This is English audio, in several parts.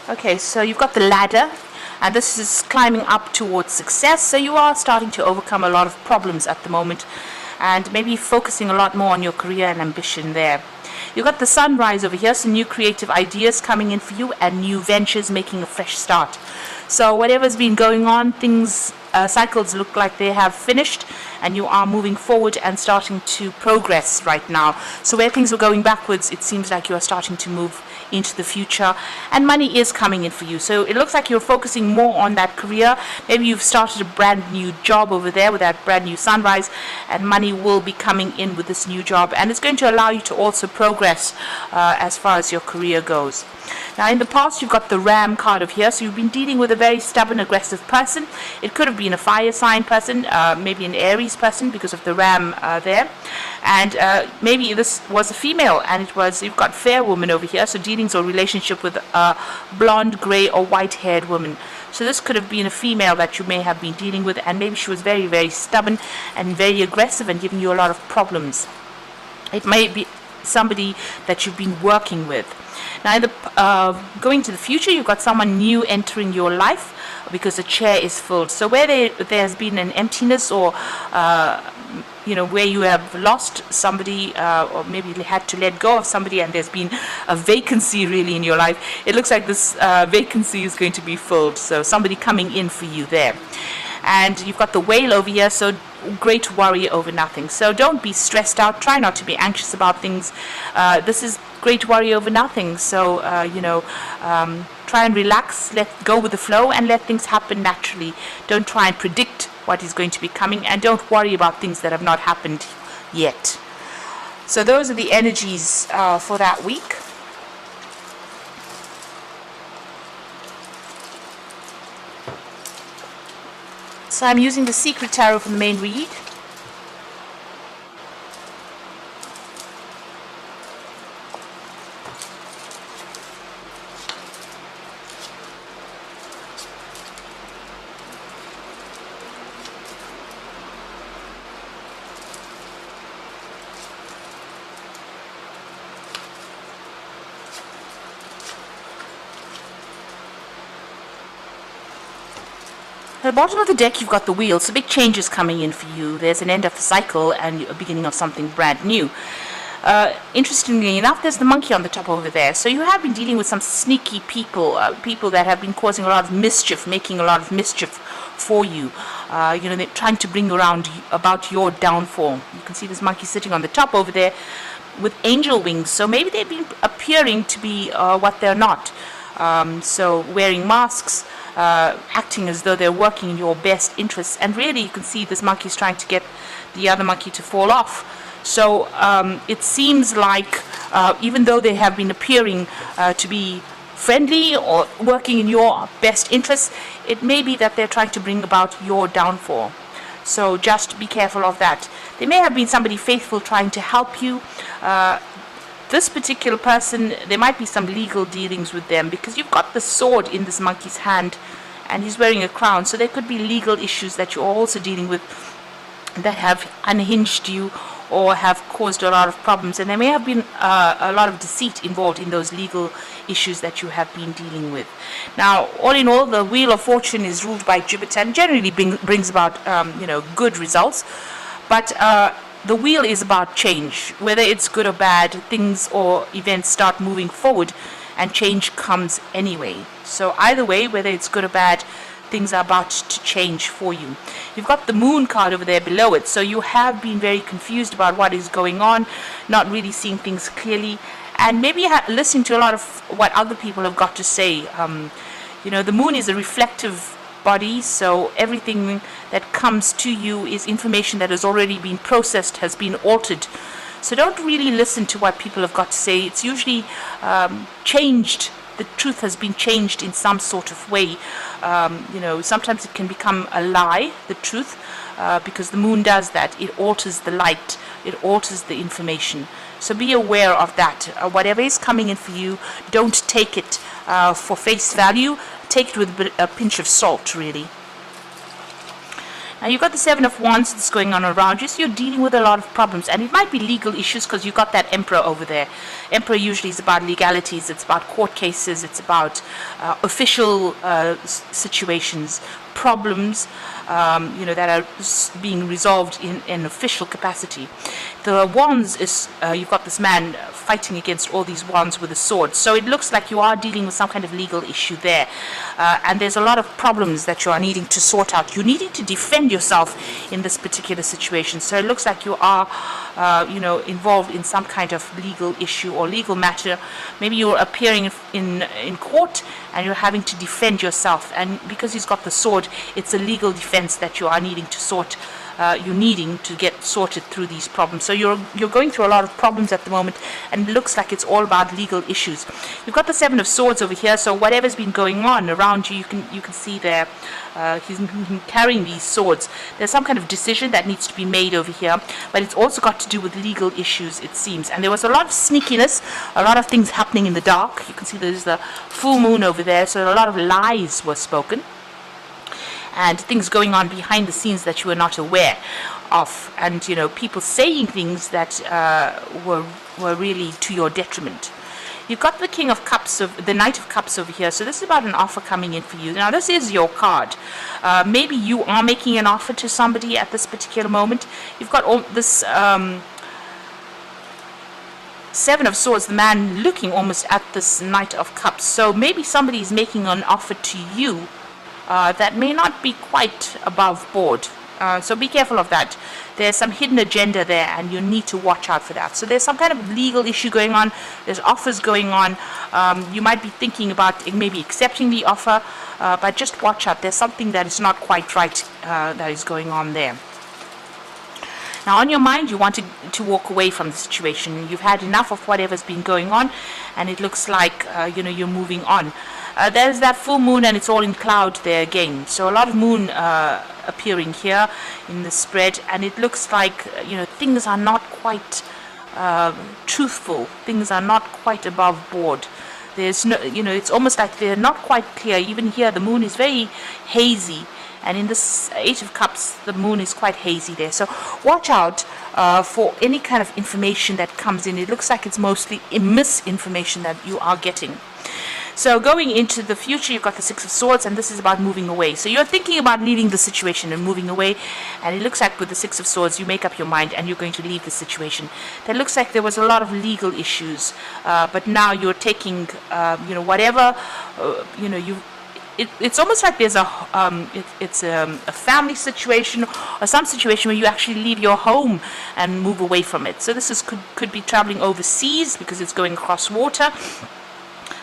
Okay, so you've got the ladder, and this is climbing up towards success. So you are starting to overcome a lot of problems at the moment, and maybe focusing a lot more on your career and ambition there. You've got the sunrise over here, some new creative ideas coming in for you and new ventures making a fresh start. So whatever's been going on, things, cycles look like they have finished, and you are moving forward and starting to progress right now. So where things were going backwards, it seems like you are starting to move into the future, and money is coming in for you. So it looks like you're focusing more on that career. Maybe you've started a brand new job over there with that brand new sunrise, and money will be coming in with this new job, and it's going to allow you to also progress as far as your career goes. Now, in the past, you've got the Ram card over here, so you've been dealing with a very stubborn, aggressive person. It could have been a fire sign person, maybe an Aries person because of the Ram there, and maybe this was a female, and you've got fair woman over here, so dealings or relationship with a blonde, grey or white-haired woman. So this could have been a female that you may have been dealing with, and maybe she was very, very stubborn and very aggressive and giving you a lot of problems. It may be somebody that you've been working with. Now, in the going to the future, you've got someone new entering your life because the chair is filled. So where there's been an emptiness, or where you have lost somebody, or maybe had to let go of somebody, and there's been a vacancy really in your life, it looks like this vacancy is going to be filled. So somebody coming in for you there. And you've got the whale over here, so great worry over nothing. So don't be stressed out. Try not to be anxious about things. This is great worry over nothing. So, try and relax, let go with the flow, and let things happen naturally. Don't try and predict what is going to be coming, and don't worry about things that have not happened yet. So those are the energies for that week. So I'm using the Secret Tarot from the main read. At the bottom of the deck, you've got the wheel, so big changes coming in for you. There's an end of a cycle and a beginning of something brand new. Interestingly enough, there's the monkey on the top over there. So you have been dealing with some sneaky people, people that have been causing a lot of mischief, making a lot of mischief for you. They're trying to bring around about your downfall. You can see this monkey sitting on the top over there with angel wings. So maybe they've been appearing to be what they're not. So wearing masks, acting as though they're working in your best interests, and really you can see this monkey is trying to get the other monkey to fall off. So it seems like even though they have been appearing to be friendly or working in your best interests, it may be that they're trying to bring about your downfall. So just be careful of that. There may have been somebody faithful trying to help you. This particular person, there might be some legal dealings with them, because you've got the sword in this monkey's hand and he's wearing a crown. So there could be legal issues that you're also dealing with that have unhinged you or have caused a lot of problems. And there may have been a lot of deceit involved in those legal issues that you have been dealing with. Now, all in all, the Wheel of Fortune is ruled by Jupiter and generally brings about, good results. But the wheel is about change. Whether it's good or bad, things or events start moving forward and change comes anyway. So either way, whether it's good or bad, things are about to change for you. You've got the Moon card over there below it. So you have been very confused about what is going on, not really seeing things clearly, and maybe listening to a lot of what other people have got to say. The Moon is a reflective body, so everything that comes to you is information that has already been processed, has been altered. So don't really listen to what people have got to say. It's usually changed. The truth has been changed in some sort of way. Sometimes it can become a lie, the truth, because the moon does that. It alters the light. It alters the information. So be aware of that. Whatever is coming in for you, don't take it for face value. Take it with a pinch of salt, really. Now you've got the Seven of Wands that's going on around you, so you're dealing with a lot of problems, and it might be legal issues because you've got that Emperor over there. Emperor usually is about legalities, it's about court cases, it's about official situations, problems, that are being resolved in official capacity. The wands is, you've got this man fighting against all these wands with a sword. So it looks like you are dealing with some kind of legal issue there. And there's a lot of problems that you are needing to sort out. You're needing to defend yourself in this particular situation. So it looks like you are, involved in some kind of legal issue or legal matter. Maybe you're appearing in court and you're having to defend yourself. And because he's got the sword, it's a legal defense that you are needing to get sorted through these problems. So you're going through a lot of problems at the moment, and it looks like it's all about legal issues. You've got the Seven of Swords over here, so whatever's been going on around you, you can see there, he's carrying these swords. There's some kind of decision that needs to be made over here, but it's also got to do with legal issues, it seems. And there was a lot of sneakiness, a lot of things happening in the dark. You can see there's the full moon over there, so a lot of lies were spoken, and things going on behind the scenes that you were not aware of, and people saying things that were really to your detriment. You've got the King of Cups, the Knight of Cups over here, so this is about an offer coming in for you. Now this is your card. Maybe you are making an offer to somebody at this particular moment. You've got all this Seven of Swords, the man looking almost at this Knight of Cups, so maybe somebody is making an offer to you that may not be quite above board. So be careful of that. There's some hidden agenda there, and you need to watch out for that. So there's some kind of legal issue going on. There's offers going on. You might be thinking about maybe accepting the offer, but just watch out. There's something that is not quite right that is going on there. Now, on your mind, you want to walk away from the situation. You've had enough of whatever's been going on, and it looks like you're moving on. There's that full moon, and it's all in cloud there again. So a lot of moon appearing here in the spread, and it looks like things are not quite truthful. Things are not quite above board. There's no, it's almost like they're not quite clear. Even here, the moon is very hazy. And in this Eight of Cups, the moon is quite hazy there. So watch out for any kind of information that comes in. It looks like it's mostly misinformation that you are getting. So going into the future, you've got the Six of Swords, and this is about moving away. So you're thinking about leaving the situation and moving away, and it looks like with the Six of Swords, you make up your mind and you're going to leave the situation. That looks like there was a lot of legal issues, but now you're taking, whatever, it's almost like there's a family situation or some situation where you actually leave your home and move away from it. So this could be traveling overseas because it's going across water.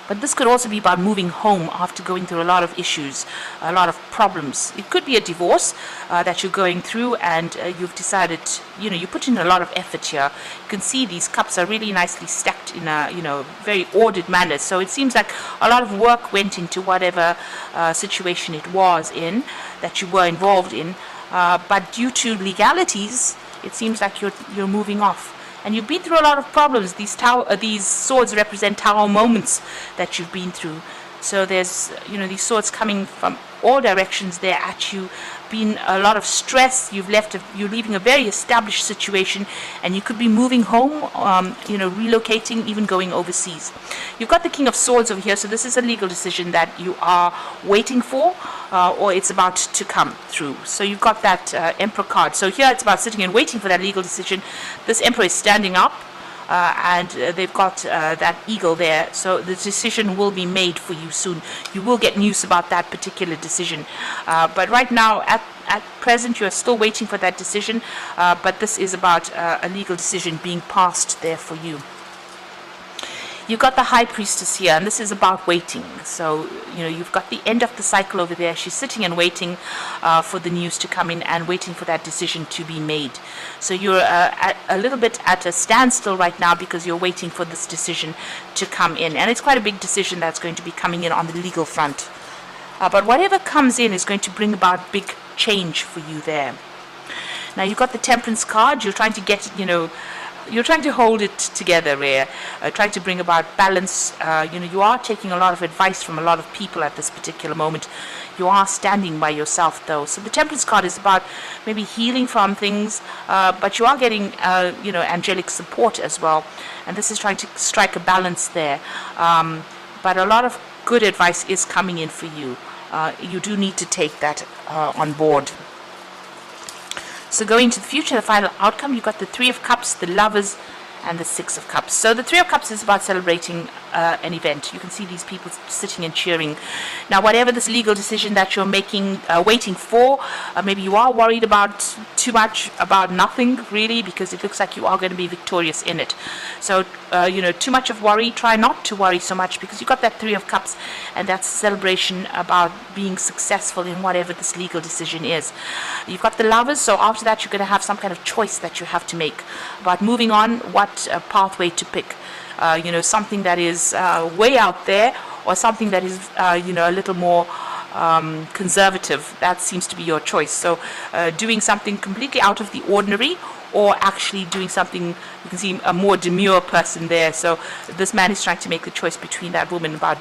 But this could also be about moving home after going through a lot of issues, a lot of problems. It could be a divorce that you're going through, and you've decided, you put in a lot of effort here. You can see these cups are really nicely stacked in a, very ordered manner. So it seems like a lot of work went into whatever situation it was in, that you were involved in. But due to legalities, it seems like you're moving off. And you've been through a lot of problems. These swords represent tower moments that you've been through. So there's, these swords coming from all directions there at you. Been a lot of stress. You're leaving a very established situation, and you could be moving home, relocating, even going overseas. You've got the King of Swords over here, so this is a legal decision that you are waiting for, or it's about to come through. So you've got that Emperor card. So here it's about sitting and waiting for that legal decision. This Emperor is standing up, and they've got that eagle there, so the decision will be made for you soon. You will get news about that particular decision, but right now at present you are still waiting for that decision, but this is about a legal decision being passed there for you. You've got the High Priestess here, and this is about waiting. So, you've got the end of the cycle over there. She's sitting and waiting for the news to come in and waiting for that decision to be made. So you're a little bit at a standstill right now because you're waiting for this decision to come in. And it's quite a big decision that's going to be coming in on the legal front. But whatever comes in is going to bring about big change for you there. Now, you've got the Temperance card. You're trying to get, trying to hold it together here, trying to bring about balance. You are taking a lot of advice from a lot of people at this particular moment. You are standing by yourself, though. So the Temperance card is about maybe healing from things, but you are getting, angelic support as well. And this is trying to strike a balance there. But a lot of good advice is coming in for you. You do need to take that on board. So going to the future, the final outcome, you've got the Three of Cups, the Lovers, and the Six of Cups. So the Three of Cups is about celebrating an event. You can see these people sitting and cheering. Now, whatever this legal decision that you're making, waiting for, maybe you are worried about too much, about nothing really, because it looks like you are going to be victorious in it. So, too much of worry, try not to worry so much, because you've got that Three of Cups, and that's a celebration about being successful in whatever this legal decision is. You've got the Lovers, so after that you're going to have some kind of choice that you have to make about moving on, what pathway to pick. Something that is way out there, or something that is, a little more conservative. That seems to be your choice. So doing something completely out of the ordinary, or actually doing something, you can see a more demure person there. So this man is trying to make the choice between that woman, about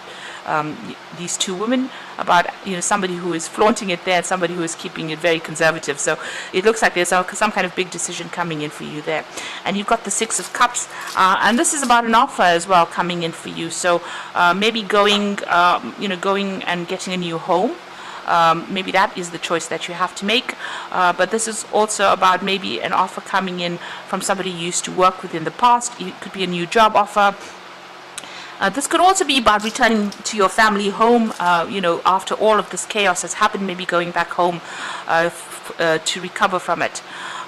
these two women, about somebody who is flaunting it there and somebody who is keeping it very conservative. So it looks like there's some kind of big decision coming in for you there. And you've got the Six of Cups, and this is about an offer as well coming in for you. So maybe going and getting a new home. Maybe that is the choice that you have to make, but this is also about maybe an offer coming in from somebody you used to work with in the past. It could be a new job offer. This could also be about returning to your family home, after all of this chaos has happened, maybe going back home to recover from it,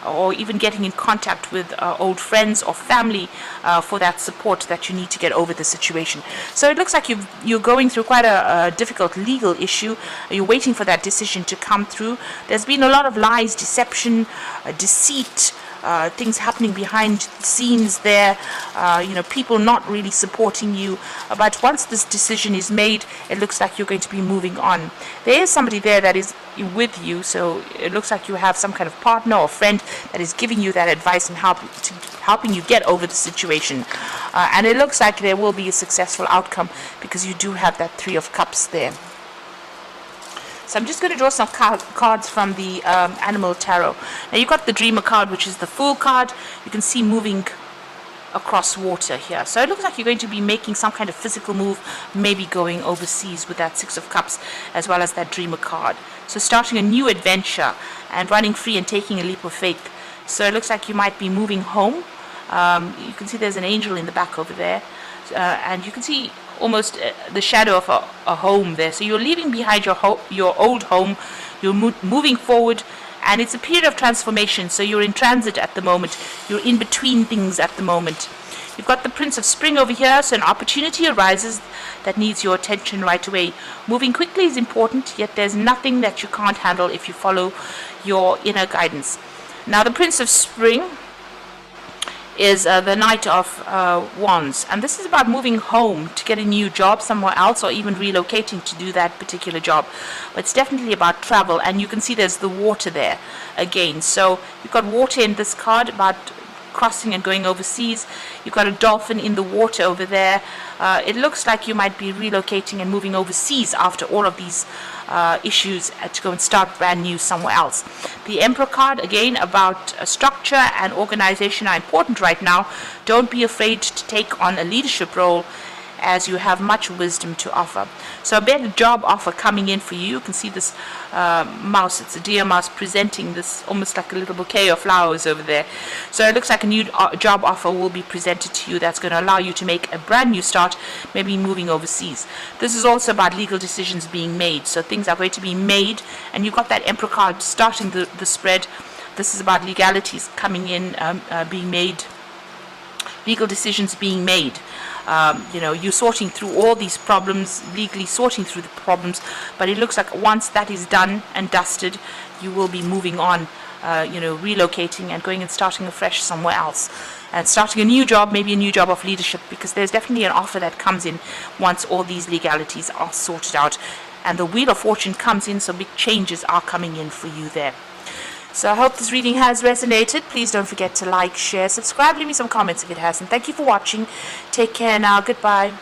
or even getting in contact with old friends or family for that support that you need to get over the situation. So it looks like you're going through quite a difficult legal issue. You're waiting for that decision to come through. There's been a lot of lies, deception, deceit, things happening behind the scenes there, people not really supporting you. But once this decision is made, it looks like you're going to be moving on. There is somebody there that is with you, so it looks like you have some kind of partner or friend that is giving you that advice and helping you get over the situation. And it looks like there will be a successful outcome, because you do have that Three of Cups there. So I'm just going to draw some cards from the Animal Tarot. Now you've got the Dreamer card, which is the Fool card. You can see moving across water here. So it looks like you're going to be making some kind of physical move, maybe going overseas with that Six of Cups, as well as that Dreamer card. So starting a new adventure and running free and taking a leap of faith. So it looks like you might be moving home. You can see there's an angel in the back over there. And you can see almost the shadow of a home there. So you're leaving behind your old home, you're moving forward, and it's a period of transformation. So you're in transit at the moment, you're in between things at the moment. You've got the Prince of Spring over here, so an opportunity arises that needs your attention right away. Moving quickly is important, yet there's nothing that you can't handle if you follow your inner guidance. Now the Prince of Spring is the Knight of Wands, and this is about moving home to get a new job somewhere else, or even relocating to do that particular job. But it's definitely about travel, and you can see there's the water there again. So you've got water in this card, about crossing and going overseas. You've got a dolphin in the water over there. It looks like you might be relocating and moving overseas after all of these issues to go and start brand new somewhere else. The Emperor card, again, about structure and organization are important right now. Don't be afraid to take on a leadership role, as you have much wisdom to offer. So a better job offer coming in for you. You can see this mouse, it's a deer mouse, presenting this almost like a little bouquet of flowers over there. So it looks like a new job offer will be presented to you that's going to allow you to make a brand new start, maybe moving overseas. This is also about legal decisions being made. So things are going to be made, and you've got that Emperor card starting the spread. This is about legalities coming in, being made, legal decisions being made. You're sorting through all these problems, legally sorting through the problems, but it looks like once that is done and dusted, you will be moving on, relocating and going and starting afresh somewhere else. And starting a new job, maybe a new job of leadership, because there's definitely an offer that comes in once all these legalities are sorted out. And the Wheel of Fortune comes in, so big changes are coming in for you there. So I hope this reading has resonated. Please don't forget to like, share, subscribe, leave me some comments if it hasn't. Thank you for watching. Take care now. Goodbye.